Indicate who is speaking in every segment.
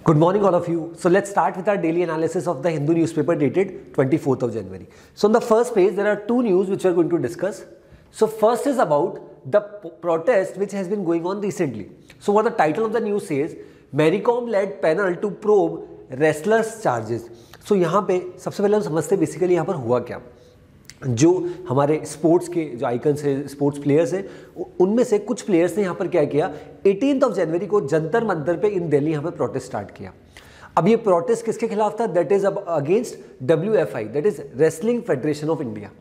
Speaker 1: Good morning, all of you. So let's start with our daily analysis of the Hindu newspaper dated 24th of January. So on the first page, there are two news which we are going to discuss. So first is about the protest which has been going on recently. So what the title of the news says, Mary Kom led panel to probe wrestlers charges. So यहाँ पे सबसे पहले हम समझते हैं basically यहाँ पर हुआ क्या। जो हमारे स्पोर्ट्स के जो आइकन्स हैं, स्पोर्ट्स प्लेयर्स हैं, उनमें से कुछ प्लेयर्स ने यहाँ पर क्या किया, 18 ऑफ जनवरी को जंतर मंतर पे इन दिल्ली यहाँ पे प्रोटेस्ट स्टार्ट किया। अब ये प्रोटेस्ट किसके खिलाफ था? That is against WFI, that is wrestling federation of India.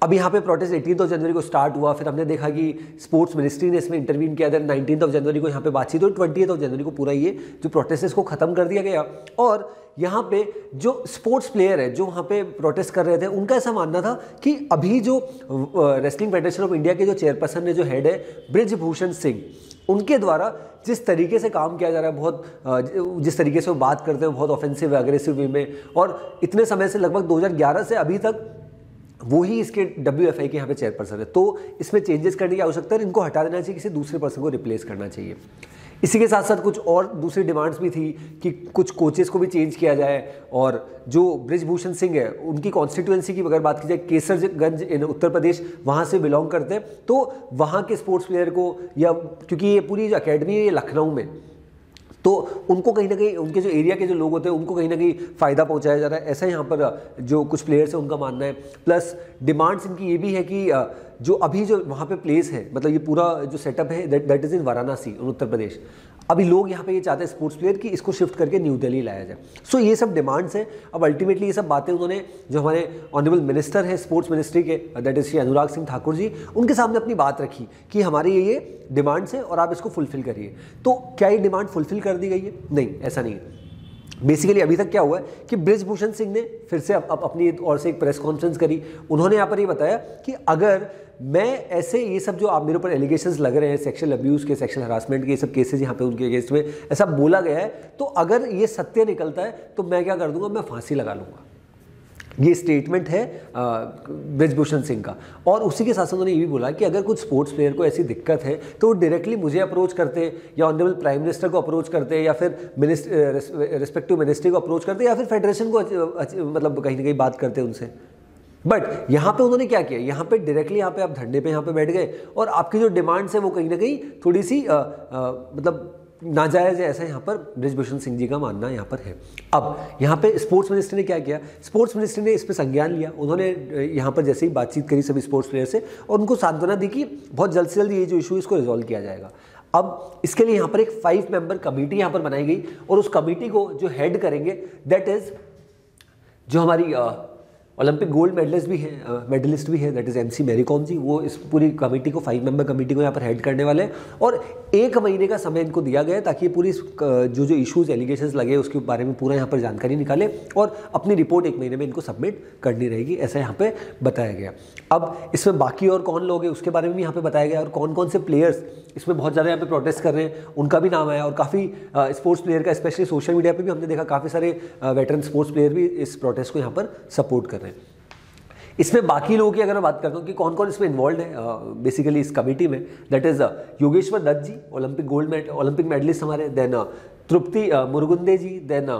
Speaker 1: अब यहाँ पे प्रोटेस्ट 18 जनवरी को स्टार्ट हुआ, फिर हमने देखा कि स्पोर्ट्स मिनिस्ट्री ने इसमें इंटरवीन किया, देन 19 जनवरी को यहाँ पे बातचीत हुई, 20 जनवरी को पूरा ये जो प्रोटेस्ट है इसको खत्म कर दिया गया। और यहाँ पे जो स्पोर्ट्स प्लेयर है जो वहाँ पे प्रोटेस्ट कर रहे थे, उनका ऐसा मानना था कि अभी जो रेसलिंग फेडरेशन ऑफ इंडिया के जो चेयरपर्सन ने, जो हेड है ब्रिजभूषण सिंह, उनके द्वारा जिस तरीके से काम किया जा रहा है, बहुत जिस तरीके से वो बात करते हैं बहुत ऑफेंसिव एग्रेसिव वे में, और इतने समय से लगभग 2011 से अभी तक वो ही इसके WFI के यहाँ पे चेयरपर्सन है, तो इसमें चेंजेस करने की आवश्यकता है, इनको हटा देना चाहिए, किसी दूसरे पर्सन को रिप्लेस करना चाहिए। इसी के साथ साथ कुछ और दूसरी डिमांड्स भी थी कि कुछ कोचेस को भी चेंज किया जाए, और जो ब्रिजभूषण सिंह है उनकी कॉन्स्टिट्यूएंसी की अगर बात की जाए, केसरगंज इन उत्तर प्रदेश, वहाँ से बिलोंग करते हैं, तो वहाँ के स्पोर्ट्स प्लेयर को, या क्योंकि ये पूरी जो अकेडमी है ये लखनऊ में, तो उनको कहीं ना कहीं उनके जो एरिया के जो लोग होते हैं उनको कहीं ना कहीं फ़ायदा पहुंचाया जा रहा है, ऐसा यहाँ पर जो कुछ प्लेयर्स हैं उनका मानना है। प्लस डिमांड्स इनकी ये भी है कि जो अभी जो वहाँ पे प्लेस है, मतलब ये पूरा जो सेटअप है that is in Varanasi Uttar Pradesh, अभी लोग यहाँ पे ये चाहते हैं स्पोर्ट्स प्लेयर कि इसको शिफ्ट करके न्यू दिल्ली लाया जाए। सो ये सब डिमांड्स हैं। अब अल्टीमेटली ये सब बातें उन्होंने जो हमारे ऑनरेबल मिनिस्टर हैं स्पोर्ट्स मिनिस्ट्री के, दैट इज श्री अनुराग सिंह ठाकुर जी, उनके सामने अपनी बात रखी कि हमारी ये डिमांड्स हैं और आप इसको फुलफिल करिए। तो क्या ये डिमांड फुलफिल कर दी गई है? नहीं, ऐसा नहीं है। बेसिकली अभी तक क्या हुआ है कि ब्रिजभूषण सिंह ने फिर से अपनी ओर से एक प्रेस कॉन्फ्रेंस करी। उन्होंने यहाँ पर ये बताया कि अगर मैं ऐसे ये सब जो आप मेरे ऊपर एलिगेशंस लग रहे हैं, सेक्शुअल अब्यूज़ के, सेक्शुअल हरासमेंट के, ये सब केसेस यहाँ पे उनके अगेंस्ट में ऐसा बोला गया है, तो अगर ये सत्य निकलता है तो मैं क्या कर दूंगा, मैं फांसी लगा लूँगा। ये स्टेटमेंट है ब्रिजभूषण सिंह का। और उसी के साथ साथ उन्होंने ये भी बोला कि अगर कुछ स्पोर्ट्स प्लेयर को ऐसी दिक्कत है तो वो डायरेक्टली मुझे अप्रोच करते, या ऑनरेबल प्राइम मिनिस्टर को अप्रोच करते, या फिर रिस्पेक्टिव मिनिस्ट्री को अप्रोच करते, या फिर फेडरेशन को मतलब कहीं ना कहीं बात करते उनसे। बट यहाँ पे उन्होंने क्या किया, यहाँ पे डायरेक्टली यहाँ पे आप धरने पे यहाँ पे बैठ गए, और आपकी जो डिमांड्स है वो कहीं ना कहीं थोड़ी सी मतलब नाजायज़ है, ऐसा यहाँ पर ब्रिजभूषण सिंह जी का मानना यहाँ पर है। अब यहाँ पे स्पोर्ट्स मिनिस्टर ने क्या किया, स्पोर्ट्स मिनिस्टर ने इस पर संज्ञान लिया। उन्होंने यहाँ पर जैसे ही बातचीत करी सभी स्पोर्ट्स प्लेयर से, और उनको सांत्वना दी कि बहुत जल्द से जल्द ये जो इशू इसको रिजॉल्व किया जाएगा। अब इसके लिए यहाँ पर एक 5 मेंबर कमेटी यहाँ पर बनाई गई, और उस कमेटी को जो हेड करेंगे दैट इज जो हमारी ओलंपिक गोल्ड मेडलिस्ट भी है that is MC Mary Kom ji. वो इस पूरी कमेटी को 5 मेंबर कमेटी को यहाँ पर हेड करने वाले हैं, और 1 महीने का समय इनको दिया गया है ताकि ये पूरी जो इश्यूज एलिगेशंस लगे उसके बारे में पूरा यहाँ पर जानकारी निकाले, और अपनी रिपोर्ट 1 महीने में इनको सबमिट करनी रहेगी, ऐसा यहाँ पे बताया गया। अब इसमें बाकी और कौन लोग हैं उसके बारे में भी यहाँ पे बताया गया, और कौन कौन से प्लेयर्स इसमें बहुत ज़्यादा यहाँ पे प्रोटेस्ट कर रहे हैं उनका भी नाम आया, और काफ़ी स्पोर्ट्स प्लेयर का, स्पेशली सोशल मीडिया पे भी हमने देखा काफ़ी सारे वेटरन स्पोर्ट्स प्लेयर भी इस प्रोटेस्ट को यहाँ पर सपोर्ट कर रहे हैं। इसमें बाकी लोगों की अगर मैं बात करता हूँ कि कौन कौन इसमें इन्वॉल्व है बेसिकली इस कमेटी में, that is Yogeshwar Dutt ji, Olympic medalist हमारे, then Tripti Murgunde ji, then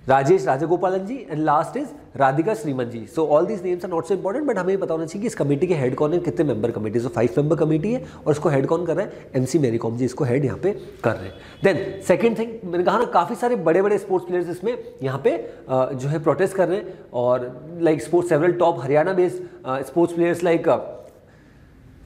Speaker 1: Rajesh Rajagopalan ji, and last is Radhika Sriman ji. So all these names are not so important, but हमें ये पता होना चाहिए कि इस कमेटी के हेड कौन है, कितने मेंबर कमेटी। सो 5 मेंबर कमेटी है, और इसको हेड कौन कर रहा है, MC मैरी कॉम जी इसको हेड यहाँ पे कर रहे हैं। देन सेकंड थिंग, मैंने कहा ना काफ़ी सारे बड़े बड़े स्पोर्ट्स प्लेयर्स इसमें यहाँ पे जो है प्रोटेस्ट कर रहे हैं, और like sports several top Haryana based sports players like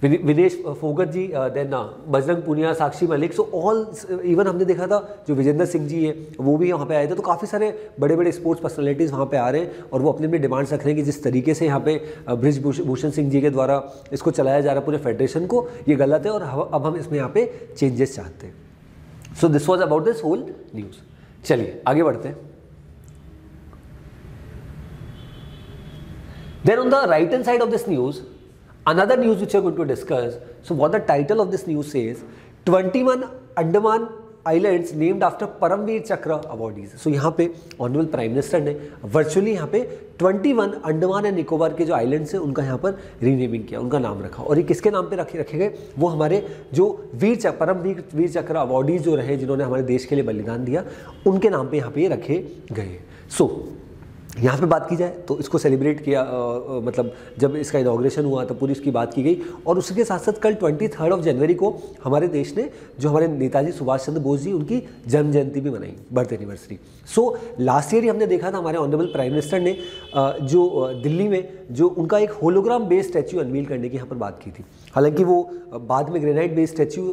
Speaker 1: Vinesh Phogat ji, then Bajrang Punia, Sakshi Malik, so all, even हमने देखा था जो विजेंद्र सिंह जी है वो भी यहाँ पे आए थे। तो काफ़ी सारे बड़े बड़े स्पोर्ट्स पर्सनालिटीज़ वहाँ पे आ रहे हैं, और वो अपने अपने डिमांड्स रख रहे हैं कि जिस तरीके से यहाँ पे ब्रिजभूषण सिंह जी के द्वारा इसको चलाया जा रहा है पूरे फेडरेशन को, ये गलत है, और अब हम इसमें यहाँ पे चेंजेस चाहते हैं। So this was about this whole news. चलिए आगे बढ़ते हैं। Then on the right hand side of this news, another news which we are going to discuss. So what the title of this news says, 21 islands named after Paramvir Chakra awardees. So यहाँ पे honourable prime minister ने virtually यहाँ पे 21 Andaman and Nicobar के जो islands हैं उनका यहाँ पर रीनेमिंग किया, उनका नाम रखा। और ये किसके नाम पे रखे गए? वो हमारे जो परमवीर चक्र अवॉर्डीज जो रहे, जिन्होंने हमारे देश के लिए बलिदान दिया, उनके नाम पे यहाँ पे ये रखे गए। सो यहाँ पे बात की जाए तो इसको सेलिब्रेट किया, मतलब जब इसका इनॉग्रेशन हुआ तब पूरी इसकी बात की गई। और उसके साथ साथ कल 23 जनवरी को हमारे देश ने जो हमारे नेताजी सुभाष चंद्र बोस जी, उनकी जन्म जयंती भी मनाई, birth anniversary. So last year ही हमने देखा था हमारे ऑनरेबल प्राइम मिनिस्टर ने जो दिल्ली में जो उनका एक होलोग्राम बेस्ड स्टैच्यू अनवील करने की यहाँ पर बात की थी। हालांकि वो बाद में ग्रेनाइट बेस्ड स्टैच्यू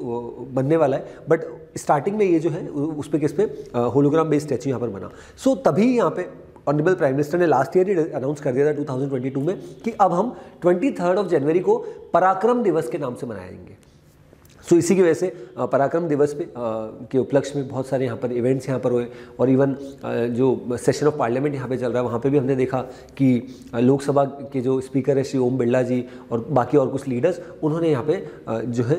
Speaker 1: बनने वाला है, बट स्टार्टिंग में ये जो है उस पर किस पे होलोग्राम बेस्ड स्टैच्यू यहाँ पर बना। सो तभी यहाँ पे ऑनरेबल प्राइम मिनिस्टर ने लास्ट ईयर ही अनाउंस कर दिया था 2022 में कि अब हम 23 जनवरी को पराक्रम दिवस के नाम से मनाएंगे। सो इसी की वजह से पराक्रम दिवस पे के उपलक्ष्य में बहुत सारे यहाँ पर इवेंट्स यहाँ पर हुए। और इवन जो सेशन ऑफ पार्लियामेंट यहाँ पे चल रहा है, वहाँ पे भी हमने देखा कि लोकसभा के जो स्पीकर है श्री ओम बिरला जी और बाकी और कुछ लीडर्स, उन्होंने यहाँ पे जो है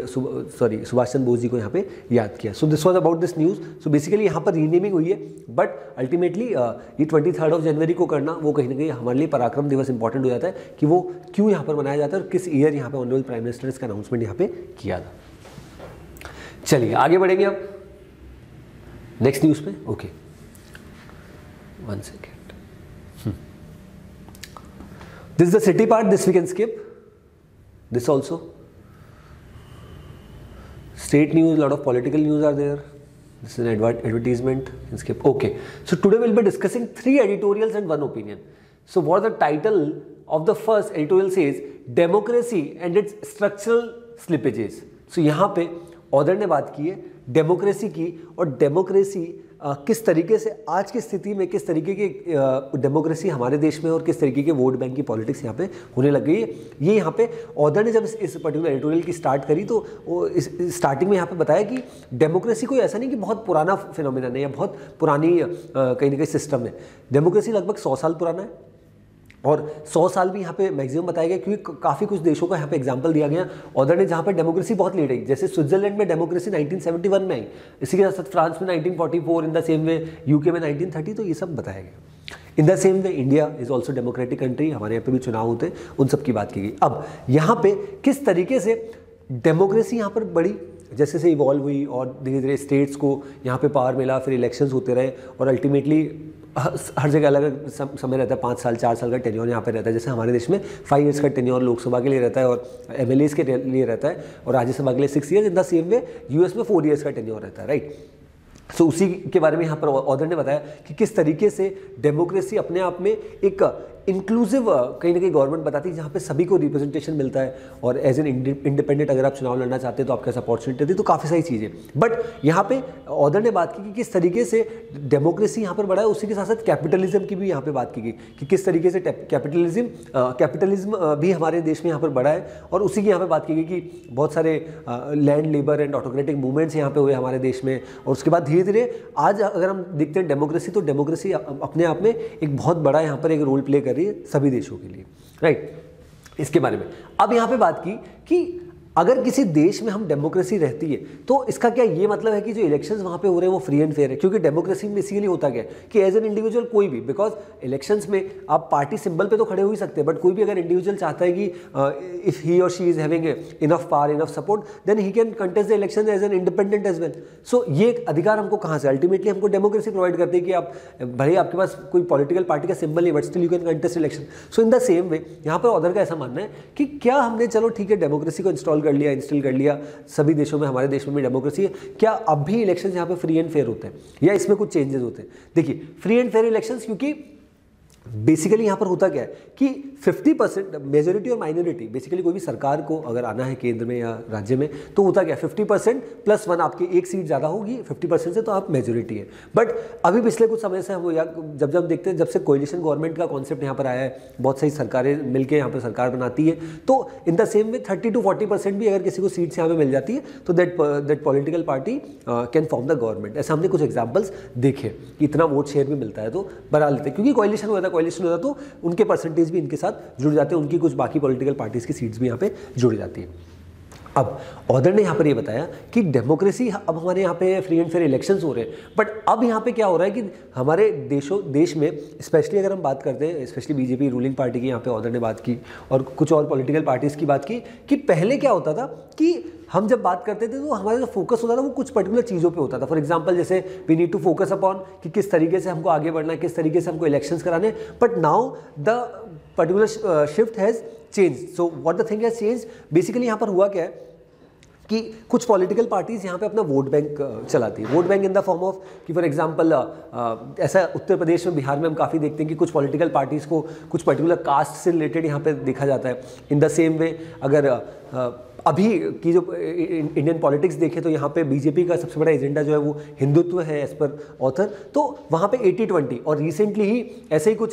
Speaker 1: सुभाष चंद्र बोस जी को यहाँ पे याद किया। सो this was about this news. So basically यहाँ पर रीनेमिंग हुई है, बट अल्टीमेटली ये 23 जनवरी को करना वो कहीं ना कहीं हमारे लिए पराक्रम दिवस इंपॉर्टेंट हो जाता है कि वो क्यों यहाँ पर मनाया जाता है और किस ईयर यहाँ पे ऑनरेबल प्राइम मिनिस्टर ने इसका अनाउंसमेंट यहाँ पे किया। चलिए आगे बढ़ेंगे अब नेक्स्ट न्यूज पे। Okay, 1 second. This is the city part, this we can skip, this also state news, lot of political news are there, this is an advertisement, can skip. Okay, so today we'll be discussing 3 editorials and 1 opinion. So what the title of the first editorial says, democracy and its structural slippages. So यहाँ पे author ने बात की है democracy की, और democracy किस तरीके से आज की स्थिति में किस तरीके की डेमोक्रेसी हमारे देश में और किस तरीके के वोट बैंक की पॉलिटिक्स यहाँ पे होने लग गई है। ये यहाँ पे ऑथर ने जब इस पर्टिकुलर एडिटोरियल की स्टार्ट करी तो वो इस स्टार्टिंग में यहाँ पे बताया कि डेमोक्रेसी कोई ऐसा नहीं कि बहुत पुराना फिनोमिना है या बहुत पुरानी कहीं ना कहीं सिस्टम है। डेमोक्रेसी लगभग 100 साल पुराना है, और 100 साल भी यहाँ पे मैक्सिमम बताया गया, क्योंकि काफ़ी कुछ देशों का यहाँ पे एग्जांपल दिया गया ऑथर ने जहाँ पे डेमोक्रेसी बहुत लेट आई। जैसे स्विट्जरलैंड में डेमोक्रेसी 1971 में आई, इसी के साथ फ्रांस में 1944, in the same way UK में 1930, तो ये सब बताया गया। In the same way India is also democratic country, हमारे यहाँ पे भी चुनाव होते हैं, उन सब की बात की गई। अब यहाँ पे किस तरीके से डेमोक्रेसी यहाँ पर बढ़ी, जैसे से इवॉल्व हुई और धीरे धीरे स्टेट्स को यहाँ पे पावर मिला, फिर इलेक्शंस होते रहे और अल्टीमेटली हर जगह अलग समय रहता है, 5 साल 4 साल का टेन्योर यहाँ पे रहता है। जैसे हमारे देश में 5 ईयर्स का टेन्योर लोकसभा के लिए रहता है और एमएलएस के लिए रहता है, और राज्यसभा के लिए 6 years. In the same way US में 4 ईयर्स का टेन्योर रहता है, राइट। सो उसी के बारे में यहाँ पर ऑथर ने बताया कि किस तरीके से डेमोक्रेसी अपने आप में एक इंक्लूसिव कहीं ना कहीं गवर्नमेंट बताती है, जहाँ पे सभी को रिप्रेजेंटेशन मिलता है, और एज एन इंडिपेंडेंट अगर आप चुनाव लड़ना चाहते हैं तो आपके पास अपॉर्चुनिटी थी, तो काफ़ी सारी चीज़ें। बट यहाँ पे ऑथर ने बात की कि किस तरीके से डेमोक्रेसी यहाँ पर बढ़ा है, उसी के साथ साथ कैपिटलिज्म की भी यहाँ पे बात की गई कि किस तरीके से कैपिटलिज्म भी हमारे देश में यहाँ पर बढ़ा है, और उसी की यहाँ पर बात की गई कि बहुत सारे land labour and autocratic movements यहाँ पे हुए हमारे देश में। और उसके बाद धीरे धीरे आज अगर हम देखते हैं डेमोक्रेसी, तो डेमोक्रेसी अपने आप में एक बहुत बड़ा यहाँ पर एक रोल प्ले कर रही है सभी देशों के लिए, राइट। इसके बारे में अब यहाँ पे बात की कि अगर किसी देश में हम डेमोक्रेसी रहती है तो इसका क्या ये मतलब है कि जो इलेक्शंस वहाँ पे हो रहे हैं वो फ्री एंड फेयर है, क्योंकि डेमोक्रेसी में इसीलिए होता क्या है कि एज एन इंडिविजुअल कोई भी, बिकॉज इलेक्शंस में आप पार्टी सिंबल पे तो खड़े हो ही सकते हैं, बट कोई भी अगर इंडिविजुअल चाहता है कि इफ ही और she is having enough power enough support then he can contest the election as an independent as well. So ये अधिकार हमको कहाँ से, अल्टीमेटली हमको डेमोक्रेसी प्रोवाइड करती है कि आप भले आपके पास कोई पॉलिटिकल पार्टी का सिंबल नहीं, but still you can contest election. So in the same way यहाँ पर ऑथर का ऐसा मानना है कि क्या हमने चलो ठीक है डेमोक्रेसी को इंस्टॉल कर लिया सभी देशों में, हमारे देश में भी डेमोक्रेसी है, क्या अब भी इलेक्शंस यहाँ पे फ्री एंड फेयर होते हैं या इसमें कुछ चेंजेस होते हैं? देखिए फ्री एंड फेयर इलेक्शंस, क्योंकि बेसिकली यहाँ पर होता क्या है कि 50% मेजोरिटी और माइनॉरिटी, बेसिकली कोई भी सरकार को अगर आना है केंद्र में या राज्य में तो होता क्या है 50% + 1, आपकी एक सीट ज़्यादा होगी 50% से तो आप मेजोरिटी है। बट अभी पिछले कुछ समय से हम या जब देखते हैं, जब से कोएलिशन गवर्नमेंट का कॉन्सेप्ट यहाँ पर आया है, बहुत सारी सरकारें मिलकर यहाँ पर सरकार बनाती है, तो in the same way 30 to 40% भी अगर किसी को सीट्स यहाँ पर मिल जाती है तो that political party can form the government. ऐसा हमने कुछ एग्जाम्पल्स देखे कि इतना वोट शेयर भी मिलता है तो बना लेते हैं, क्योंकि कोएलिशन होता है तो उनके परसेंटेज भी इनके साथ जुड़ जाते हैं, उनकी कुछ बाकी पॉलिटिकल पार्टीज की सीट्स भी यहाँ पे जुड़ जाती है। अब ऑर्डर ने यहाँ पर ये बताया कि डेमोक्रेसी अब हमारे यहाँ पे फ्री एंड फेयर इलेक्शंस हो रहे हैं, बट अब यहाँ पे क्या हो रहा है कि हमारे देश में स्पेशली अगर हम बात करते हैं, स्पेशली बीजेपी रूलिंग पार्टी की यहाँ पे ऑर्डर ने बात की और कुछ और पॉलिटिकल पार्टीज़ की बात की कि पहले क्या होता था कि हम जब बात करते थे तो हमारा जो फोकस होता था वो कुछ पर्टिकुलर चीज़ों पे होता था। फॉर एग्जांपल जैसे we need to focus upon कि किस तरीके से हमको आगे बढ़ना है, किस तरीके से हमको इलेक्शंस कराने, but now the particular shift has change. So what the thing has change, basically यहाँ पर हुआ क्या है कि कुछ पॉलिटिकल पार्टीज़ यहाँ पे अपना वोट बैंक चलाती है। Vote bank in the form of कि फॉर एग्जांपल ऐसा उत्तर प्रदेश में, बिहार में हम काफ़ी देखते हैं कि कुछ पॉलिटिकल पार्टीज़ को कुछ पर्टिकुलर कास्ट से रिलेटेड यहाँ पे देखा जाता है। इन द सेम वे अगर अभी की जो इंडियन पॉलिटिक्स देखें तो यहाँ पे बीजेपी का सबसे बड़ा एजेंडा जो है वो हिंदुत्व है एज पर ऑथर, तो वहाँ पे 80-20 और रिसेंटली ही ऐसे ही कुछ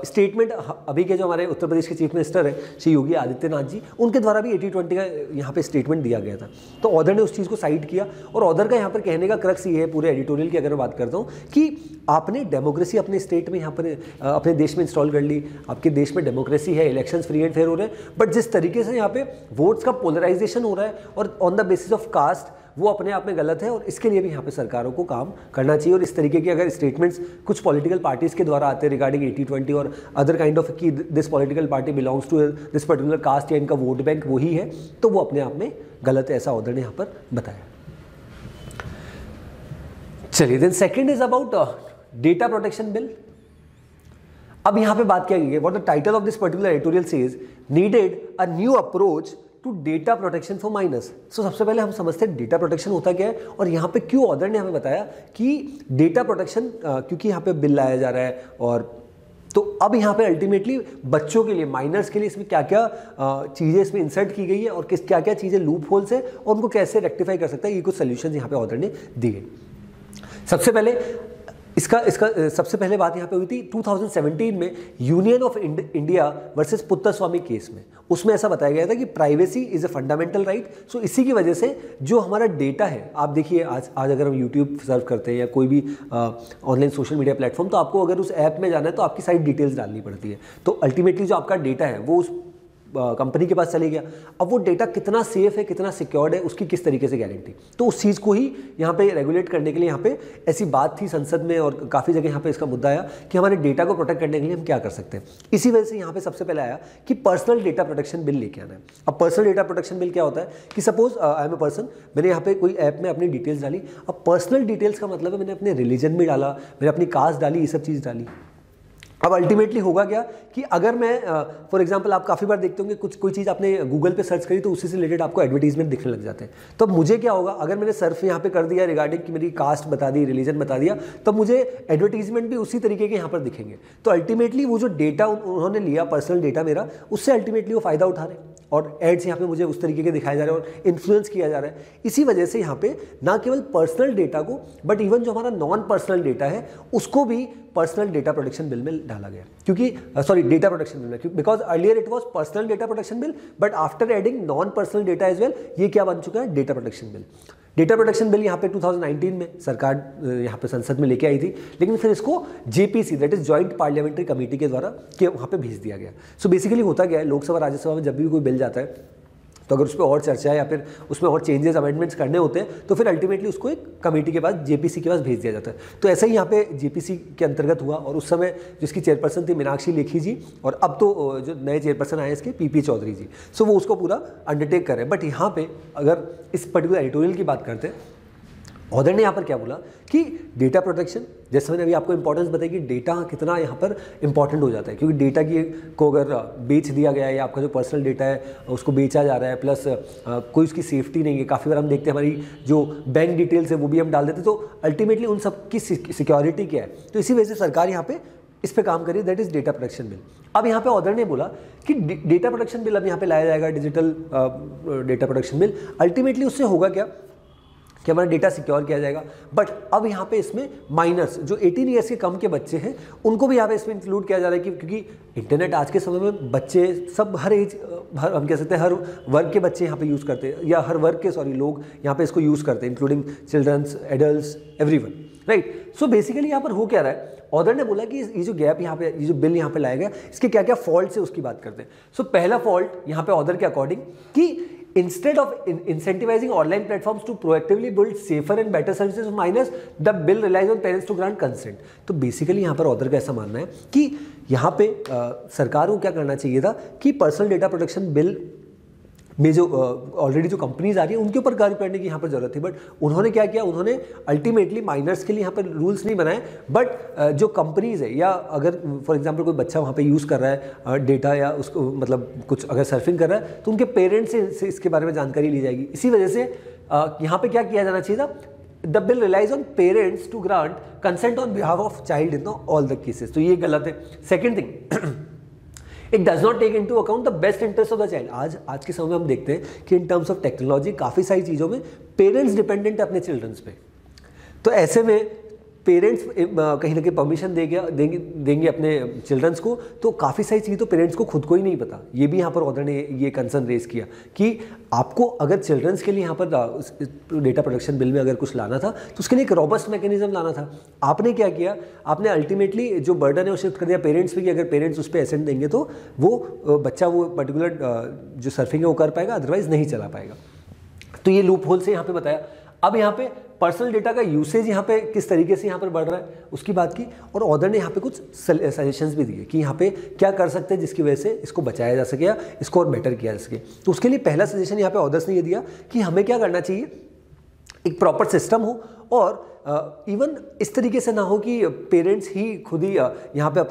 Speaker 1: स्टेटमेंट अभी के जो हमारे उत्तर प्रदेश के चीफ मिनिस्टर हैं श्री योगी आदित्यनाथ जी, उनके द्वारा भी 80-20 का यहाँ पे स्टेटमेंट दिया गया था। तो ऑर्डर ने उस चीज़ को साइड किया और ऑर्डर का यहाँ पर कहने का क्रक्स ये है पूरे एडिटोरियल की अगर मैं बात करता हूँ कि आपने डेमोक्रेसी अपने स्टेट में यहाँ पर अपने देश में इंस्टॉल कर ली, आपके देश में डेमोक्रेसी है, इलेक्शंस फ्री एंड फेयर हो रहे हैं, बट जिस तरीके से यहाँ पे वोट्स का पोलराइजेशन हो रहा है और on the basis of caste, वो अपने आप में गलत है और इसके लिए भी यहाँ पे सरकारों को काम करना चाहिए। और इस तरीके के अगर स्टेटमेंट्स कुछ पॉलिटिकल पार्टीज़ के द्वारा आते हैं रिगार्डिंग 80-20 और अदर काइंड ऑफ कि this political party belongs to this particular caste या इनका वोट बैंक वही है, तो वो अपने आप में गलत है, ऐसा ऑर्डर ने यहाँ पर बताया। चलिए then second is about data protection bill. अब यहाँ पे बात क्या की है, what the title of this particular editorial says, needed a new approach to data protection for minors. So सबसे पहले हम समझते हैं डेटा प्रोटेक्शन होता क्या है और यहाँ पे क्यों ऑर्डर ने हमें बताया कि डेटा प्रोटेक्शन क्योंकि यहाँ पे बिल लाया जा रहा है और तो अब यहाँ पे अल्टीमेटली बच्चों के लिए, माइनर्स के लिए इसमें क्या क्या चीज़ें इसमें इंसर्ट की गई है और किस क्या क्या चीज़ें लूप होल्स है और उनको कैसे रेक्टिफाई कर सकता है, ये कुछ सोल्यूशन यहाँ पे ऑर्डर ने दिए। सबसे पहले इसका सबसे पहले बात यहाँ पे हुई थी 2017 में union of India versus Puttaswamy case में। उसमें ऐसा बताया गया था कि privacy is a fundamental right. So इसी की वजह से जो हमारा डेटा है, आप देखिए आज अगर हम यूट्यूब सर्व करते हैं या कोई भी ऑनलाइन सोशल मीडिया प्लेटफॉर्म, तो आपको अगर उस ऐप में जाना है तो आपकी सारी डिटेल्स डालनी पड़ती है। तो अल्टीमेटली जो आपका डेटा है वो उस कंपनी के पास चले गया। अब वो डेटा कितना सेफ है, कितना सिक्योर्ड है, उसकी किस तरीके से गारंटी, तो उस चीज़ को ही यहाँ पे रेगुलेट करने के लिए यहाँ पे ऐसी बात थी संसद में और काफ़ी जगह यहाँ पे इसका मुद्दा आया कि हमारे डेटा को प्रोटेक्ट करने के लिए हम क्या कर सकते हैं। इसी वजह से यहाँ पे सबसे पहले आया कि पर्सनल डेटा प्रोटेक्शन बिल लेके आना है। अब पर्सनल डेटा प्रोटेक्शन बिल क्या होता है कि suppose I am a person, मैंने यहाँ पे कोई ऐप में अपनी डिटेल्स डाली। अब पर्सनल डिटेल्स का मतलब है मैंने अपने रिलीजन भी डाला, मैंने अपनी कास्ट डाली, ये सब चीज़ डाली। अब अल्टीमेटली होगा क्या कि अगर मैं फॉर एग्जांपल आप काफ़ी बार देखते होंगे कुछ कोई चीज़ आपने गूगल पे सर्च करी तो उसी से रिलेटेड आपको एडवर्टीजमेंट दिखने लग जाते हैं। तो अब मुझे क्या होगा, अगर मैंने सर्फ यहाँ पे कर दिया रिगार्डिंग कि मेरी कास्ट बता दी, रिलीजन बता दिया, तो मुझे एडवर्टीजमेंट भी उसी तरीके के यहाँ पर दिखेंगे। तो अल्टीमेटली वो जो डेटा उन्होंने लिया, पर्सनल डेटा मेरा, उससे अल्टीमेटली वो फ़ायदा उठा रहे हैं और एड्स यहाँ पे मुझे उस तरीके के दिखाए जा रहे हैं और इन्फ्लुएंस किया जा रहा है। इसी वजह से यहाँ पे ना केवल पर्सनल डेटा को बट इवन जो हमारा नॉन पर्सनल डेटा है उसको भी पर्सनल डेटा प्रोटेक्शन बिल में डाला गया, क्योंकि सॉरी डेटा प्रोटेक्शन बिल में, because earlier it was personal data protection bill but after adding non personal data as well, ये क्या बन चुका है, data protection bill. Data protection bill यहाँ पे 2019 में सरकार यहाँ पे संसद में लेके आई थी, लेकिन फिर इसको JPC that is joint parliamentary committee के द्वारा वहाँ पे भेज दिया गया। सो बेसिकली होता क्या है, लोकसभा राज्यसभा में जब भी कोई बिल जाता है तो अगर उस पर और चर्चा या फिर उसमें और चेंजेस अमेंडमेंट्स करने होते हैं तो फिर अल्टीमेटली उसको एक कमेटी के पास, जेपीसी के पास भेज दिया जाता है। तो ऐसा ही यहाँ पे जेपीसी के अंतर्गत हुआ और उस समय जिसकी चेयरपर्सन थी मीनाक्षी लेखी जी और अब तो जो नए चेयरपर्सन आए इसके पीपी चौधरी जी, सो वो उसको पूरा अंडरटेक कर रहे हैं। बट यहाँ पे अगर इस पर्टिकुलर एडिटोरियल की बात करते हैं, ऑर्डर ने यहाँ पर क्या बोला कि डेटा प्रोटेक्शन, जैसे मैंने अभी आपको इंपॉर्टेंस बताई कि डेटा कितना यहाँ पर इंपॉर्टेंट हो जाता है, क्योंकि डेटा की को अगर बेच दिया गया है या आपका जो पर्सनल डेटा है उसको बेचा जा रहा है, प्लस कोई उसकी सेफ्टी नहीं है। काफ़ी बार हम देखते हैं हमारी जो बैंक डिटेल्स है वो भी हम डाल देते, तो अल्टीमेटली उन सब की सिक्योरिटी क्या है। तो इसी वजह से सरकार यहाँ पे इस पे काम करिए, that is data protection bill. अब यहाँ पे ऑर्डर ने बोला कि डेटा प्रोटेक्शन बिल अब यहाँ पे लाया जाएगा, digital data protection bill. Ultimately उससे होगा क्या कि हमारा डेटा सिक्योर किया जाएगा। बट अब यहाँ पे इसमें माइनर्स जो 18 ईयर्स के कम के बच्चे हैं उनको भी यहाँ पे इसमें इंक्लूड किया जा रहा है, क्योंकि इंटरनेट आज के समय में बच्चे सब हर एज, हम कह सकते हैं हर वर्ग के बच्चे यहाँ पे यूज़ करते हैं, या हर वर्ग के लोग यहाँ पे इसको यूज़ करते हैं, including childrens, adults, everyone, right. So basically यहाँ पर हो क्या रहा है, ऑर्डर ने बोला कि ये जो गैप यहाँ पे, ये जो बिल यहाँ पे लाया गया, इसके क्या क्या फॉल्ट है उसकी बात करते हैं। सो पहला फॉल्ट यहाँ पे ऑर्डर के अकॉर्डिंग कि instead of incentivizing online platforms to proactively build safer and better services for minors, the bill relies on parents to grant consent. तो बेसिकली यहाँ पर ऑथर का ऐसा मानना है कि यहाँ पे सरकार को क्या करना चाहिए था कि पर्सनल डेटा प्रोटेक्शन बिल में जो ऑलरेडी जो कंपनीज आ रही है उनके ऊपर कार्य करने की यहाँ पर जरूरत थी, बट उन्होंने क्या किया, उन्होंने अल्टीमेटली माइनर्स के लिए यहाँ पर रूल्स नहीं बनाए, बट जो कंपनीज है या अगर फॉर एग्जांपल कोई बच्चा वहाँ पे यूज़ कर रहा है डेटा या उसको मतलब कुछ अगर सर्फिंग कर रहा है तो उनके पेरेंट्स से इसके बारे में जानकारी ली जाएगी। इसी वजह से यहाँ पर क्या किया जाना चाहिए था, the bill relies on parents to grant consent on behalf of child in all the cases. तो ये गलत है। Second thing, it does not take into account the best interest of the child. आज के समय में हम देखते हैं कि इन टर्म्स ऑफ टेक्नोलॉजी काफ़ी सारी चीज़ों में पेरेंट्स डिपेंडेंट है अपने चिल्ड्रंस पे। तो ऐसे में पेरेंट्स कहीं ना कहीं परमिशन देंगे अपने चिल्ड्रंस को, तो काफ़ी सारी चीज़ें तो पेरेंट्स को खुद को ही नहीं पता। ये भी यहाँ पर ऑथर ने ये कंसर्न रेज किया कि आपको अगर चिल्ड्रंस के लिए यहाँ पर डेटा प्रोटेक्शन बिल में अगर कुछ लाना था तो उसके लिए एक रॉबस्ट मैकेनिज्म लाना था। आपने क्या किया, आपने अल्टीमेटली जो बर्डन है वो शिफ्ट कर दिया पेरेंट्स पे कि अगर पेरेंट्स उस पर एसेंट देंगे तो वो बच्चा वो पर्टिकुलर जो सर्फिंग है वो कर पाएगा, अदरवाइज नहीं चला पाएगा। तो ये लूप होल से यहाँ पे बताया। अब यहाँ पे पर्सनल डेटा का यूसेज यहाँ पे किस तरीके से यहाँ पर बढ़ रहा है उसकी बात की, और ऑथर ने यहाँ पे कुछ सजेशंस भी दिए कि यहाँ पे क्या कर सकते हैं जिसकी वजह से इसको बचाया जा सके या इसको और बेटर किया जा सके। तो उसके लिए पहला सजेशन यहाँ पे ऑथर्स ने ये दिया कि हमें क्या करना चाहिए, एक प्रॉपर सिस्टम हो और इवन इस तरीके से ना हो कि पेरेंट्स ही खुद ही यहाँ पे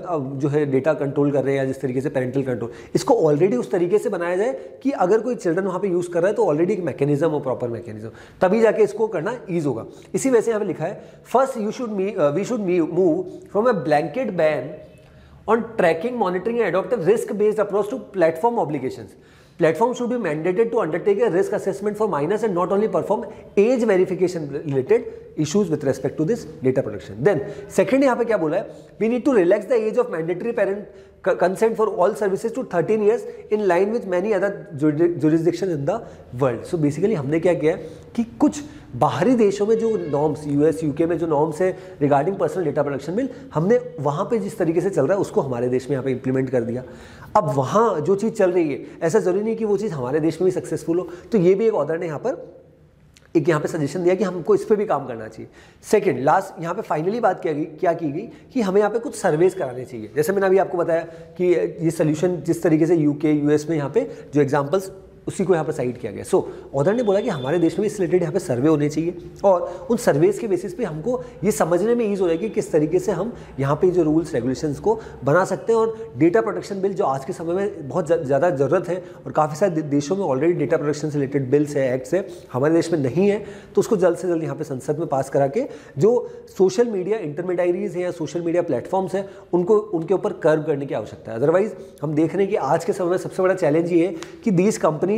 Speaker 1: जो है डेटा कंट्रोल कर रहे हैं या जिस तरीके से पेरेंटल कंट्रोल, इसको ऑलरेडी उस तरीके से बनाया जाए कि अगर कोई चिल्ड्रन वहाँ पे यूज़ कर रहा है तो ऑलरेडी एक मैकेनिज्म हो, प्रॉपर मैकेनिज्म, तभी जाके इसको करना ईज होगा। इसी वजह से यहाँ पे लिखा है, first we should move from a blanket ban on tracking, monitoring and adopt a risk based approach to platform obligations. Platforms should be mandated to undertake a risk assessment for minors and not only perform age verification related issues with respect to this data protection. Then second यहाँ पे क्या बोला है, we need to relax the age of mandatory parent consent for all services to 13 years in line with many other jurisdictions in the world. So basically हमने क्या किया है कि कुछ बाहरी देशों में जो नॉर्म्स, यूएस यूके में जो नॉर्म्स है regarding personal data protection bill, हमने वहाँ पे जिस तरीके से चल रहा है उसको हमारे देश में यहाँ पे इम्प्लीमेंट कर दिया। अब वहाँ जो चीज़ चल रही है ऐसा ज़रूरी नहीं कि वो चीज़ हमारे देश में भी सक्सेसफुल हो, तो ये भी एक ऑथर ने यहाँ पे सजेशन दिया कि हमको इस पर भी काम करना चाहिए। सेकंड लास्ट यहाँ पे फाइनली बात क्या की गई कि हमें यहाँ पे कुछ सर्वेस कराने चाहिए। जैसे मैंने अभी आपको बताया कि ये सोल्यूशन जिस तरीके से यूके यूएस में यहाँ पे जो एग्जांपल्स उसी को यहाँ पर साइड किया गया। सो ऑथर ने बोला कि हमारे देश में इस रिलेटेड यहाँ पे सर्वे होने चाहिए और उन सर्वेस के बेसिस पे हमको ये समझने में ईज हो जाएगी किस तरीके से हम यहाँ पे जो रूल्स रेगुलेशंस को बना सकते हैं। और डेटा प्रोटेक्शन बिल जो आज के समय में बहुत ज़्यादा ज़रूरत है और काफ़ी सारे देशों में ऑलरेडी डेटा प्रोटेक्शन से रिलेटेड बिल्स है, एक्ट्स है, हमारे देश में नहीं है, तो उसको जल्द से जल्द यहाँ पे संसद में पास करा के जो सोशल मीडिया इंटरमीडियरीज हैं या सोशल मीडिया प्लेटफॉर्म्स हैं उनको उनके ऊपर कर्व करने की आवश्यकता है। अदरवाइज हम देख रहे हैं कि आज के समय में सबसे बड़ा चैलेंज ये है कि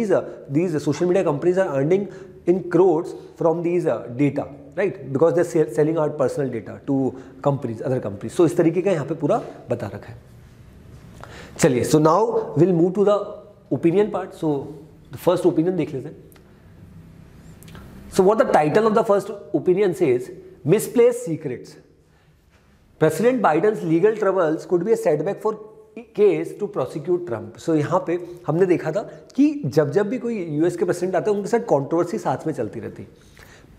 Speaker 1: these social media companies are earning in crores from these data, right? Because they're selling out personal data to companies, other companies. So इस तरीके का यहाँ पे पूरा बता रखा है। चलिए, so now we'll move to the opinion part. So the first opinion देख लेते हैं। So what the title of the first opinion says, misplaced secrets. President Biden's legal troubles could be a setback for case to prosecute Trump. So यहाँ पे हमने देखा था कि जब भी कोई यूएस के प्रेसिडेंट आते हैं उनके साथ कंट्रोवर्सी साथ में चलती रहती।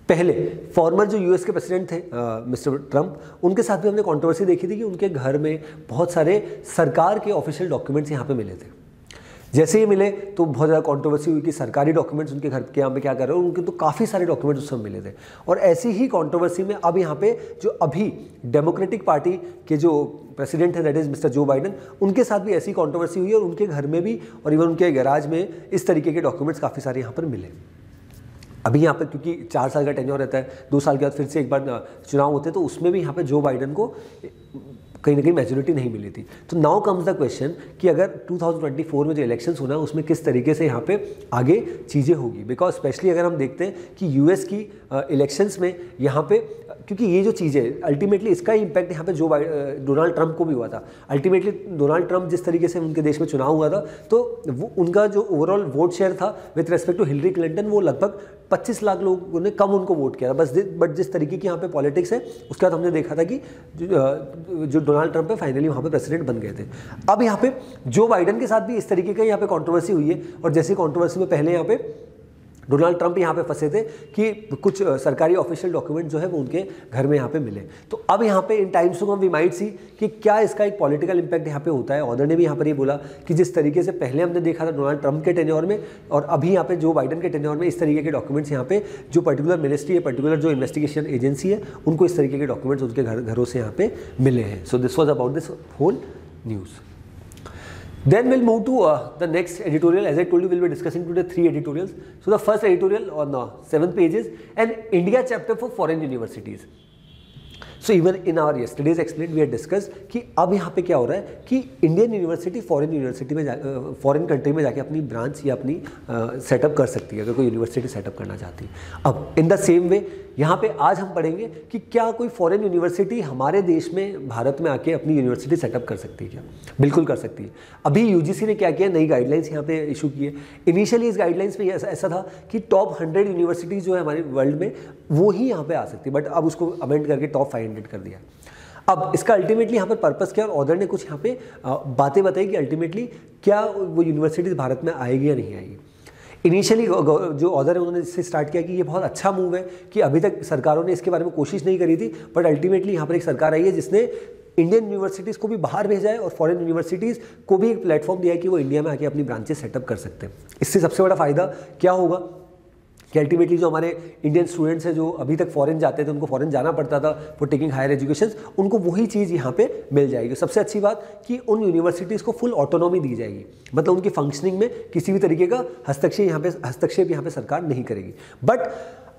Speaker 1: पहले फॉर्मर जो यूएस के प्रेसिडेंट थे मिस्टर ट्रंप, उनके साथ भी हमने कंट्रोवर्सी देखी थी कि उनके घर में बहुत सारे सरकार के ऑफिशियल डॉक्यूमेंट्स यहाँ पे मिले थे। जैसे ही मिले तो बहुत ज़्यादा कंट्रोवर्सी हुई कि सरकारी डॉक्यूमेंट्स उनके घर के यहाँ पे क्या कर रहे हैं, उनके तो काफ़ी सारे डॉक्यूमेंट्स उस समय मिले थे। और ऐसी ही कंट्रोवर्सी में अब यहाँ पे जो अभी डेमोक्रेटिक पार्टी के जो प्रेसिडेंट है दैट इज़ मिस्टर जो बाइडन, उनके साथ भी ऐसी कंट्रोवर्सी हुई और उनके घर में भी और इवन उनके गैराज में इस तरीके के डॉक्यूमेंट्स काफ़ी सारे यहाँ पर मिले। अभी यहाँ पर क्योंकि 4 साल का टेन्योर रहता है, 2 साल के बाद फिर से एक बार चुनाव होते हैं, तो उसमें भी यहाँ पर जो बाइडन को कहीं ना कहीं मेजोरिटी नहीं मिली थी। तो नाउ कम्स द क्वेश्चन कि अगर 2024 में जो इलेक्शंस होना है उसमें किस तरीके से यहाँ पे आगे चीज़ें होगी। बिकॉज स्पेशली अगर हम देखते हैं कि यूएस की इलेक्शंस में यहाँ पे, क्योंकि ये जो चीज़ें अल्टीमेटली इसका ही इम्पैक्ट यहाँ पे डोनाल्ड ट्रंप को भी हुआ था। अल्टीमेटली डोनाल्ड ट्रंप जिस तरीके से उनके देश में चुनाव हुआ था तो वो उनका जो ओवरऑल वोट शेयर था with respect to Hillary Clinton, वो लगभग 25 लाख लोगों ने कम उनको वोट किया था बस। बट जिस तरीके की यहाँ पे पॉलिटिक्स है उसके बाद हमने देखा था कि जो डोनाल्ड ट्रंप है फाइनली वहाँ पे प्रेसिडेंट बन गए थे। अब यहाँ पे जो बाइडन के साथ भी इस तरीके का यहाँ पे कंट्रोवर्सी हुई है और जैसी कंट्रोवर्सी में पहले यहाँ पे डोनाल्ड ट्रंप यहाँ पे फंसे थे कि कुछ सरकारी ऑफिशियल डॉक्यूमेंट जो है वो उनके घर में यहाँ पे मिले। तो अब यहाँ पे in times to come we might see कि क्या इसका एक पॉलिटिकल इंपैक्ट यहाँ पे होता है। ऑर्डर ने भी यहाँ पर ये बोला कि जिस तरीके से पहले हमने देखा था डोनाल्ड ट्रंप के टेन्योर में और अभी यहाँ पे जो बाइडन के टेन्योर में इस तरीके के डॉक्यूमेंट्स यहाँ पे जो पर्टिकुलर मिनिस्ट्री है, पर्टिकुलर जो इन्वेस्टिगेशन एजेंसी है, उनको इस तरीके के डॉक्यूमेंट्स उनके घरों से यहाँ पे मिले हैं। So this was about this whole news. Then we'll move to the next editorial. As I told you, we'll be discussing today 3 editorials. So the first editorial on 7 pages, an India chapter for foreign universities. So even in our yesterday's explained, we had discussed कि अब यहाँ पे क्या हो रहा है कि Indian university foreign university में फॉरेन कंट्री में जाके अपनी ब्रांच या अपनी सेटअप कर सकती है अगर कोई यूनिवर्सिटी सेटअप करना चाहती है। अब इन द सेम वे यहाँ पे आज हम पढ़ेंगे कि क्या कोई फॉरेन यूनिवर्सिटी हमारे देश में भारत में आके अपनी यूनिवर्सिटी सेटअप कर सकती है क्या? बिल्कुल कर सकती है। अभी यूजीसी ने क्या किया, नई गाइडलाइंस यहाँ पे इशू की है। इनिशियली इस गाइडलाइंस में ऐसा था कि टॉप 100 यूनिवर्सिटीज़ जो है हमारे वर्ल्ड में वो ही यहाँ पे आ सकती है, बट अब उसको अमेंड करके टॉप 500 कर दिया। अब इसका अल्टीमेटली यहाँ पर पर्पस क्या, और ऑर्डर ने कुछ यहाँ पे बातें बताई कि अल्टीमेटली क्या वो यूनिवर्सिटीज़ भारत में आएगी या नहीं आएगी। इनिशियली जो ऑर्डर है उन्होंने इससे स्टार्ट किया कि ये बहुत अच्छा मूव है कि अभी तक सरकारों ने इसके बारे में कोशिश नहीं करी थी, बट अल्टीमेटली यहाँ पर एक सरकार आई है जिसने इंडियन यूनिवर्सिटीज़ को भी बाहर भेजा है और फॉरेन यूनिवर्सिटीज़ को भी एक प्लेटफॉर्म दिया है कि वो इंडिया में आके अपनी ब्रांचेस सेटअप कर सकते हैं। इससे सबसे बड़ा फ़ायदा क्या होगा कि अल्टीमेटली जो हमारे इंडियन स्टूडेंट्स हैं जो अभी तक फॉरेन जाते थे, उनको फॉरेन जाना पड़ता था फॉर टेकिंग हायर एजुकेशन, उनको वही चीज़ यहाँ पे मिल जाएगी। सबसे अच्छी बात कि उन यूनिवर्सिटीज़ को फुल ऑटोनॉमी दी जाएगी, मतलब उनकी फंक्शनिंग में किसी भी तरीके का हस्तक्षेप यहाँ पे सरकार नहीं करेगी। बट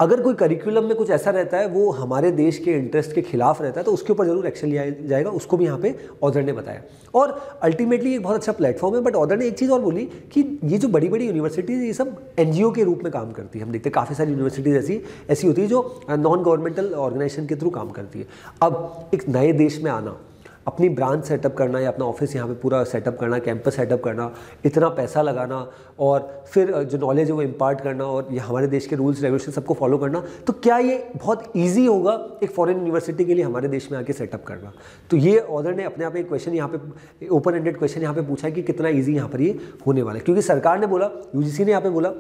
Speaker 1: अगर कोई करिकुलम में कुछ ऐसा रहता है वो हमारे देश के इंटरेस्ट के खिलाफ रहता है तो उसके ऊपर जरूर एक्शन लिया जाएगा, उसको भी यहाँ पे ऑर्डर ने बताया। और अल्टीमेटली एक बहुत अच्छा प्लेटफॉर्म है। बट ऑर्डर ने एक चीज़ और बोली कि ये जो बड़ी बड़ी यूनिवर्सिटीज़ ये सब एनजीओ के रूप में काम करती है। हम देखते हैं काफ़ी सारी यूनिवर्सिटीज़ ऐसी होती है जो नॉन गवर्नमेंटल ऑर्गेनाइजेशन के थ्रू काम करती है। अब एक नए देश में आना, अपनी ब्रांच सेटअप करना या अपना ऑफिस यहाँ पे पूरा सेटअप करना, कैंपस सेटअप करना, इतना पैसा लगाना और फिर जो नॉलेज है वो इम्पार्ट करना और ये हमारे देश के रूल्स रेगुलेशन सबको फॉलो करना, तो क्या ये बहुत इजी होगा एक फॉरेन यूनिवर्सिटी के लिए हमारे देश में आके सेटअप करना? तो ये ऑर्डर ने अपने आप एक क्वेश्चन यहाँ पे ओपन एंडेड क्वेश्चन यहाँ पे पूछा है कि कितना ईजी यहाँ पर ये होने वाला है। क्योंकि सरकार ने बोला, यूजीसी ने यहाँ पे बोला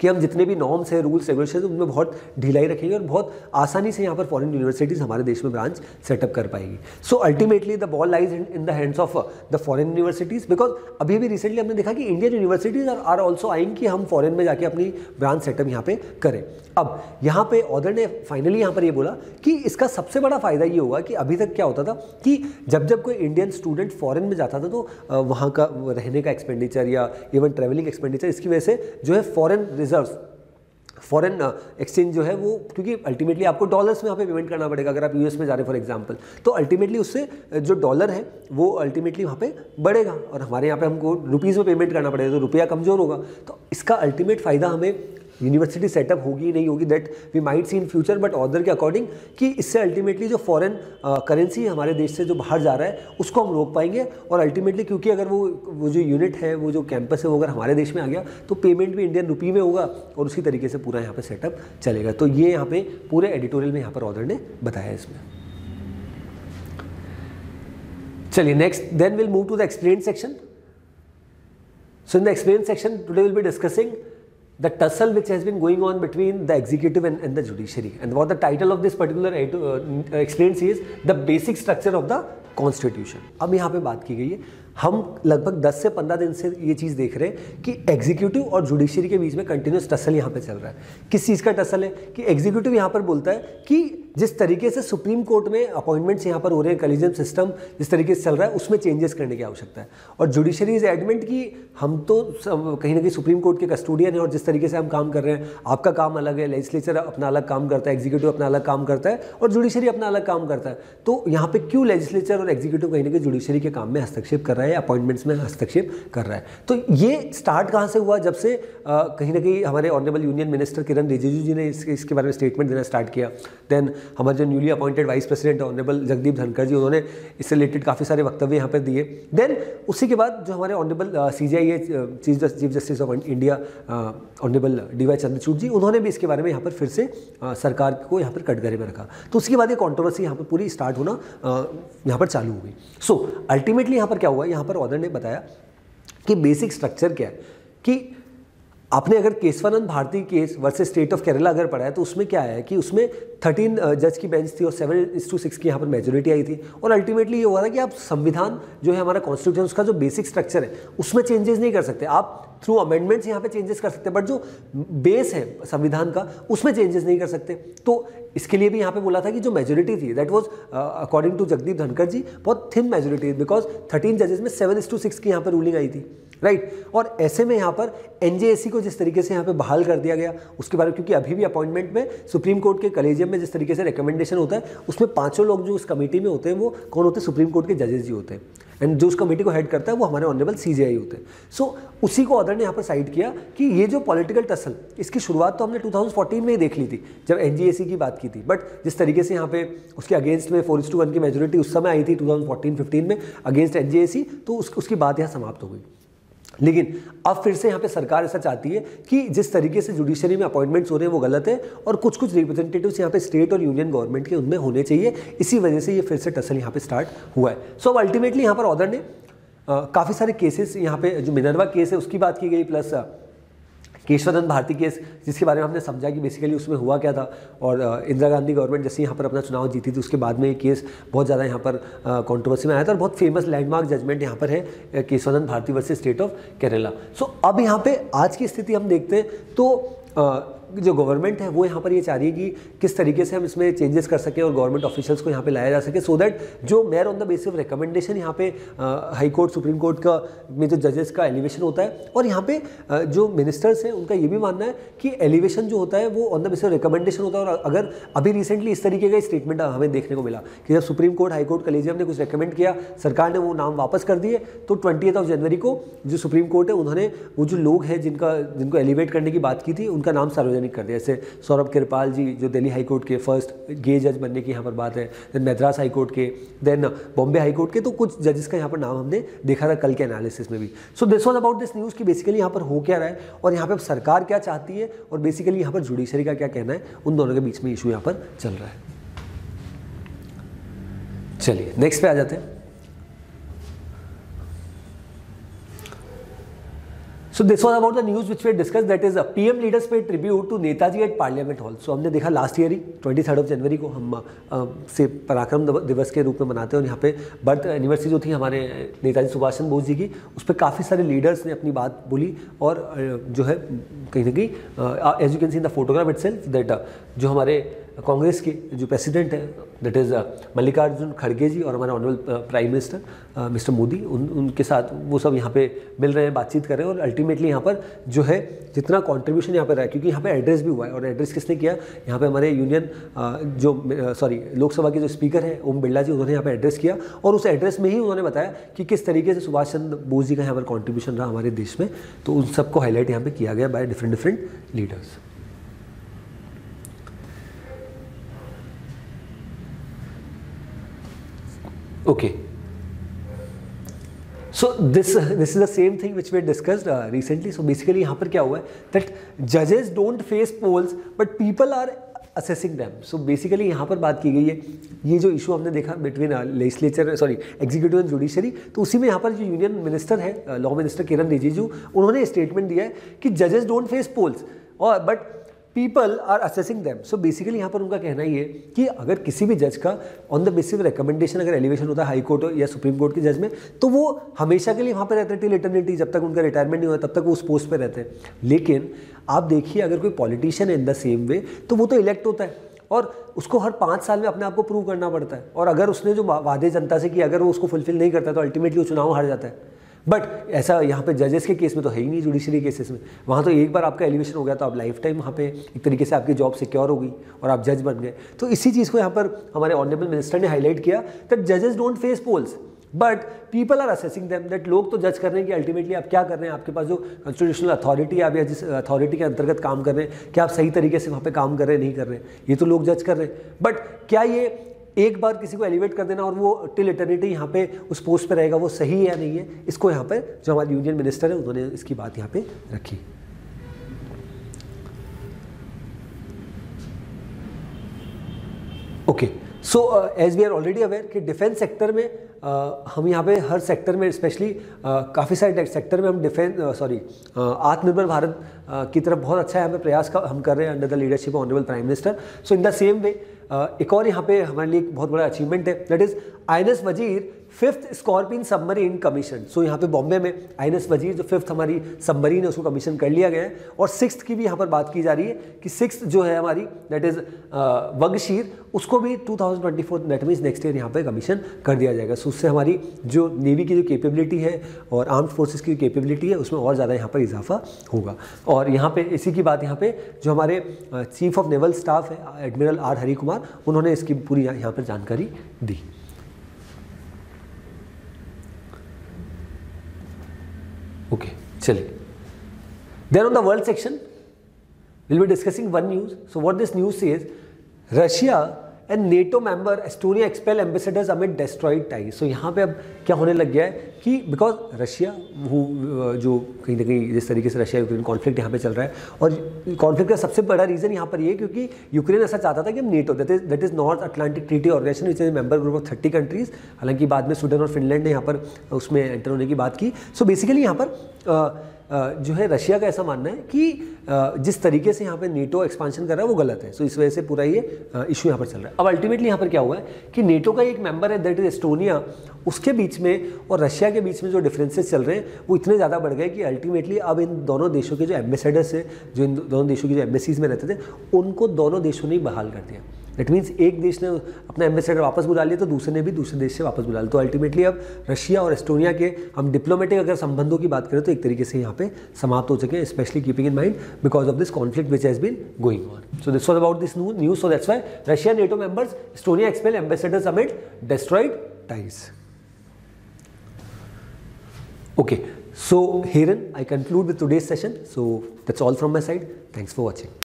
Speaker 1: कि हम जितने भी नॉर्म्स है, रूल्स रेगुलेशन, उनमें बहुत ढिलाई रखेंगे और बहुत आसानी से यहाँ पर फॉरेन यूनिवर्सिटीज़ हमारे देश में ब्रांच सेटअप कर पाएगी। So ultimately the ball lies in the hands of the foreign universities, because अभी भी रिसेंटली हमने देखा कि Indian universities are also eyeing कि हम फॉरेन में जाके अपनी ब्रांच सेटअप यहाँ पे करें। अब यहाँ पे ऑर्डर ने फाइनली यहाँ पर ये बोला कि इसका सबसे बड़ा फायदा ये होगा कि अभी तक क्या होता था कि जब कोई इंडियन स्टूडेंट फॉरेन में जाता था तो वहाँ का रहने का एक्सपेंडिचर या इवन ट्रैवलिंग एक्सपेंडिचर, इसकी वजह से जो है फॉरेन एक्सचेंज जो है वो, क्योंकि अल्टीमेटली आपको डॉलर्स में यहाँ पे पेमेंट करना पड़ेगा अगर आप यूएस में जा रहे हैं फॉर एग्जांपल, तो अल्टीमेटली उससे जो डॉलर है वो अल्टीमेटली वहाँ पे बढ़ेगा और हमारे यहाँ पे हमको रुपीज़ में पेमेंट करना पड़ेगा तो रुपया कमज़ोर होगा। तो इसका अल्टीमेट फ़ायदा हमें यूनिवर्सिटी सेटअप होगी नहीं होगी that we might see in future, but order के अकॉर्डिंग कि इससे अल्टीमेटली जो फॉरेन करेंसी हमारे देश से जो बाहर जा रहा है उसको हम रोक पाएंगे और अल्टीमेटली क्योंकि अगर वो जो यूनिट है, वो जो कैंपस है, वो अगर हमारे देश में आ गया तो पेमेंट भी इंडियन रुपी में होगा और उसी तरीके से पूरा यहाँ पे सेटअप चलेगा। तो ये यहाँ पे पूरे एडिटोरियल में यहाँ पर ऑर्डर ने बताया इसमें। चलिए next, then will move to the explain section. So in the explain section today will be discussing the tussle which has been going on between the executive and the judiciary, and what the title of this particular explains is the basic structure of the constitution। अब यहाँ पे बात की गई है, हम लगभग 10 से 15 दिन से ये चीज़ देख रहे हैं कि एग्जीक्यूटिव और जुडिशरी के बीच में कंटिन्यूस टसल यहाँ पे चल रहा है। किस चीज़ का टसल है कि एग्जीक्यूटिव यहाँ पर बोलता है कि जिस तरीके से सुप्रीम कोर्ट में अपॉइंटमेंट्स यहाँ पर हो रहे हैं, कॉलेजियम सिस्टम जिस तरीके से चल रहा है उसमें चेंजेस करने की आवश्यकता है। और जुडिशरी इज एडमेंट कि हम तो कहीं ना कहीं सुप्रीम कोर्ट के कस्टोडियन है और जिस तरीके से हम काम कर रहे हैं, आपका काम अलग है, लेजिस्लेचर अपना अलग काम करता है, एग्जीक्यूटिव अपना अलग काम करता है और जुडिशरी अपना अलग काम करता है। तो यहाँ पे क्यों लेजिस्लेचर और एग्जीक्यूटिव कहीं ना कहीं जुडिशरी के काम में हस्तक्षेप कर रहा है, अपॉइंटमेंट्स में हस्तक्षेप कर रहा है? तो ये स्टार्ट कहाँ से हुआ? जब से कहीं ना कहीं हमारे honourable union minister Kiren Rijiju जी ने इसके बारे में स्टेटमेंट देना स्टार्ट किया। देन हमारे जो newly appointed vice president honourable Jagdeep Dhankhar ji, उन्होंने इससे रिलेटेड काफ़ी सारे वक्तव्य यहाँ पर दिए। देन उसी के बाद जो हमारे honourable CJI chief justice of India honourable DY Chandrachud ji, उन्होंने भी इसके बारे में यहाँ पर फिर से सरकार को यहाँ पर कटघरे में रखा। तो उसके बाद ये कॉन्ट्रोवर्सी यहाँ पर पूरी स्टार्ट होना यहाँ पर चालू हो गई। सो अल्टीमेटली यहाँ पर क्या हुआ, यहाँ पर ऑर्डर ने बताया कि बेसिक स्ट्रक्चर क्या है कि आपने अगर Kesavananda Bharati case versus state of Kerala अगर पढ़ा है तो उसमें क्या है कि उसमें 13 जज की बेंच थी और 7:6 की यहाँ पर मेजोरिटी आई थी और अल्टीमेटली ये हुआ था कि आप संविधान जो है हमारा कॉन्स्टिट्यूशन उसका जो बेसिक स्ट्रक्चर है उसमें चेंजेस नहीं कर सकते, आप थ्रू अमेंडमेंट्स यहाँ पे चेंजेस कर सकते हैं, बट जो बेस है संविधान का उसमें चेंजेस नहीं कर सकते। तो इसके लिए भी यहाँ पे बोला था कि जो मेजोरिटी थी that was according to Jagdeep Dhankhar ji बहुत थिन मेजोरिटी, बिकॉज 13 जजेस में 7:6 की यहाँ पर रूलिंग आई थी, राइट। और ऐसे में यहाँ पर एनजेएसी को जिस तरीके से यहाँ पे बहाल कर दिया गया उसके बारे में, क्योंकि अभी भी अपॉइंटमेंट में सुप्रीम कोर्ट के कलेजियम में जिस तरीके से रिकमेंडेशन होता है उसमें 5 लोग जो उस कमेटी में होते हैं वो कौन होते हैं, सुप्रीम कोर्ट के जजेस जी होते हैं, एंड जो उस कमेटी को हेड करता है वो हमारे ऑनरेबल सीजेआई होते हैं। सो उसी को ऑर्डर ने यहाँ पर साइड किया कि ये जो पॉलिटिकल टसल इसकी शुरुआत तो हमने 2014 में ही देख ली थी जब एनजीएसी की बात की थी, बट जिस तरीके से यहाँ पे उसके अगेंस्ट में 4:1 की मेजोरिटी उस समय आई थी 2014-15 में अगेंस्ट एनजीएसी, तो उसकी बात यहाँ समाप्त हो गई। लेकिन अब फिर से यहाँ पे सरकार ऐसा चाहती है कि जिस तरीके से जुडिशरी में अपॉइंटमेंट्स हो रहे हैं वो गलत है और कुछ रिप्रेजेंटेटिव्स यहाँ पे स्टेट और यूनियन गवर्नमेंट के उनमें होने चाहिए, इसी वजह से ये फिर से टसल यहाँ पे स्टार्ट हुआ है। सो अब अल्टीमेटली यहाँ पर ऑर्डर ने काफ़ी सारे केसेस यहाँ पे जो मिनर्वा केस है उसकी बात की गई, प्लस केशवानंद भारती केस जिसके बारे में हमने समझा कि बेसिकली उसमें हुआ क्या था, और इंदिरा गांधी गवर्नमेंट जैसे यहाँ पर अपना चुनाव जीती थी उसके बाद में ये केस बहुत ज़्यादा यहाँ पर कंट्रोवर्सी में आया था और बहुत फेमस लैंडमार्क जजमेंट यहाँ पर है Kesavananda Bharati versus state of Kerala. So अब यहाँ पे आज की स्थिति हम देखते हैं तो जो गवर्नमेंट है वो यहाँ पर ये चाह रही है कि किस तरीके से हम इसमें चेंजेस कर सकें और गवर्नमेंट ऑफिशियल्स को यहाँ पे लाया जा सके, सो दैट जो mayor on the basis of recommendation यहाँ पे हाई कोर्ट सुप्रीम कोर्ट का में जो जजेस का एलिवेशन होता है, और यहाँ पे जो मिनिस्टर्स हैं उनका ये भी मानना है कि एलिवेशन जो होता है वो on the basis of recommendation होता है। और अगर अभी रिसेंटली इस तरीके का स्टेटमेंट हमें देखने को मिला कि जब supreme court high court collegium ने कुछ रिकमेंड किया, सरकार ने वो नाम वापस कर दिए, तो 20 जनवरी को जो सुप्रीम कोर्ट है उन्होंने वो जो लोग हैं जिनको एलिवेट करने की बात की थी उनका नाम सार्वजनिक कर दिया। जैसे सौरभ कृपाल जी जो दिल्ली हाई कोर्ट के फर्स्ट गे जज बनने की यहाँ पर बात है, देन मद्रास हाई कोर्ट के, देन बॉम्बे हाई कोर्ट के, तो कुछ जजेस का यहाँ पर नाम हमने देखा था कल के एनालिसिस में भी। सो this was about this news कि बेसिकली यहाँ पर हो क्या रहा है और यहाँ पर सरकार क्या चाहती है और बेसिकली यहाँ पर जुडिशरी का क्या कहना है, उन दोनों के बीच में इशू यहाँ पर चल रहा है। चलिए नेक्स्ट पे आ जाते हैं। So this was about the news which we discussed, that is PM leaders paid tribute to Netaji at Parliament Hall. So हमने देखा लास्ट ईयर ही 23 जनवरी को हम से पराक्रम दिवस के रूप में मनाते हैं और यहाँ पे बर्थ एनिवर्सरी जो थी हमारे नेताजी सुभाष चंद्र बोस जी की, उस पर काफ़ी सारे लीडर्स ने अपनी बात बोली और जो है कहीं ना कहीं as you can see in the photograph itself that जो हमारे कांग्रेस के जो प्रेसिडेंट है दैट इज़ मल्लिकार्जुन खड़गे जी और हमारे honourable prime minister mister Modi, उनके साथ वो सब यहाँ पे मिल रहे हैं, बातचीत कर रहे हैं और अल्टीमेटली यहाँ पर जो है जितना कंट्रीब्यूशन यहाँ पर रहा है, क्योंकि यहाँ पे एड्रेस भी हुआ है और एड्रेस किसने किया, यहाँ पे हमारे यूनियन लोकसभा के जो स्पीकर हैं ओम बिरला जी, उन्होंने यहाँ पे एड्रेस किया और उस एड्रेस में ही उन्होंने बताया कि किस तरीके से सुभाष चंद्र बोस जी का यहाँ पर कॉन्ट्रीब्यूशन रहा हमारे देश में, तो उन सबको हाईलाइट यहाँ पे किया गया by different leaders. Okay, so this is the same thing which we discussed recently. So basically यहाँ पर क्या हुआ है that judges don't face polls but people are assessing them. So basically यहाँ पर बात की गई है, ये जो इशू हमने देखा between legislature executive and judiciary, तो उसी में यहाँ पर जो यूनियन मिनिस्टर है लॉ मिनिस्टर किरण रिजिजू, उन्होंने स्टेटमेंट दिया है कि जजेस डोंट फेस पोल्स और but people are assessing them. So basically यहाँ पर उनका कहना ही है कि अगर किसी भी जज का ऑन द बेसिस रिकमेंडेशन अगर एलिवेशन होता है हाई कोर्ट या सुप्रीम कोर्ट के जज में, तो वो हमेशा के लिए वहाँ पर रहते हैं टिल इटर्निटी, जब तक उनका रिटायरमेंट नहीं होता तब तक वो उस पोस्ट पर रहते हैं। लेकिन आप देखिए अगर कोई पॉलिटिशियन है इन द सेम वे, तो वो तो इलेक्ट होता है और उसको हर 5 साल में अपने आप को प्रूव करना पड़ता है, और अगर उसने जो वादे जनता से किए अगर वो उसको फुलफिल नहीं करता तो अल्टीमेटली वो चुनाव हार जाता है। बट ऐसा यहाँ पे जजेस के केस में तो है ही नहीं, जुडिशरी केसेस में वहाँ तो एक बार आपका एलिवेशन हो गया तो आप लाइफ टाइम वहाँ पे एक तरीके से आपकी जॉब सिक्योर होगी और आप जज बन गए। तो इसी चीज़ को यहाँ पर हमारे ऑनरेबल मिनिस्टर ने हाईलाइट किया दैट जजेस don't face polls but people are assessing them, that लोग तो जज कर रहे हैं कि अल्टीमेटली आप क्या कर रहे हैं, आपके पास जो कॉन्स्टिट्यूशनल अथॉरिटी है आप या जिस अथॉरिटी के अंतर्गत काम कर रहे हैं, क्या आप सही तरीके से वहाँ पे काम कर रहे हैं नहीं कर रहे हैं, ये तो लोग जज कर रहे हैं। बट क्या ये एक बार किसी को एलिवेट कर देना और वो टिल इटर्निटी यहाँ पे उस पोस्ट पे रहेगा, वो सही है या नहीं है, इसको यहाँ पे जो हमारे यूनियन मिनिस्टर है उन्होंने इसकी बात यहाँ पे रखी। Okay, so as we are already aware कि डिफेंस सेक्टर में हम यहाँ पे हर सेक्टर में स्पेशली काफ़ी सारे सेक्टर में हम आत्मनिर्भर भारत की तरफ बहुत अच्छा यहाँ पे प्रयास हम कर रहे हैं under the leadership of honourable prime minister. So in the same way एक और यहाँ पे हमारे लिए एक बहुत बड़ा अचीवमेंट है, दैट इज INS वजीर 5th स्कॉर्पियन सबमरीन कमीशन। सो यहाँ पे बॉम्बे में INS वजीर जो 5th हमारी सबमरीन है उसको कमीशन कर लिया गया है। और 6th की भी यहाँ पर बात की जा रही है कि 6th जो है हमारी दैट इज वगशीर, उसको भी 2024 दैट मीन्स नेक्स्ट ईयर यहाँ पे कमीशन कर दिया जाएगा। सो उससे हमारी जो नेवी की जो कैपेबिलिटी है और आर्म्ड फोर्सेस की कैपेबिलिटी है उसमें और ज़्यादा यहाँ पर इजाफा होगा। और यहाँ पे इसी की बात यहाँ पे जो हमारे चीफ ऑफ नेवल स्टाफ है एडमिरल R हरि कुमार, उन्होंने इसकी पूरी यहाँ पर जानकारी दी। ओके, चलिए। Then on the world section, we'll be discussing one news. So what this news says, Russia and NATO member Estonia expel ambassadors amid destroyed ties. So यहाँ पे अब क्या होने लग गया है कि बिकॉज रशिया जो कहीं ना कहीं जिस तरीके से रशिया यूक्रेन कॉन्फ्लिक्ट यहाँ पे चल रहा है, और कॉन्फ्लिक्ट का सबसे बड़ा रीज़न यहाँ पर ये क्योंकि यूक्रेन ऐसा चाहता था कि हम NATO that is North Atlantic Treaty Organization which is member group of 30 countries, हालांकि बाद में स्वीडन और फिनलैंड ने यहाँ पर उसमें एंटर होने की बात की। सो बेसिकली यहाँ पर जो है रशिया का ऐसा मानना है कि जिस तरीके से यहाँ पे नेटो एक्सपांशन कर रहा है वो गलत है। सो इस वजह से पूरा ये इशू यहाँ पर चल रहा है। अब अल्टीमेटली यहाँ पर क्या हुआ है कि नेटो का एक मेंबर है दैट इज एस्टोनिया, उसके बीच में और रशिया के बीच में जो डिफरेंसेस चल रहे हैं वो इतने ज़्यादा बढ़ गए कि अल्टीमेटली अब इन दोनों देशों के जो एम्बेसडर्स है, जो इन दोनों देशों की जो एम्बेसीज में रहते थे, उनको दोनों देशों ने ही बहाल कर दिया। दैट मीन्स एक देश ने अपना एम्बेसडर वापस बुला लिया तो दूसरे ने भी दूसरे देश से वापस बुला लिया। तो अल्टीमेटली अब रशिया और एस्टोनिया के हम डिप्लोमेटिक अगर संबंधों की बात करें तो एक तरीके से यहाँ पे समाप्त हो चुके हैं, specially keeping in mind because of this conflict which has been going on. So this was about this news. So that's why Russia NATO members Estonia expel ambassadors amid destroyed ties. Okay, so herein I conclude with today's session. So that's all from my side. Thanks for watching.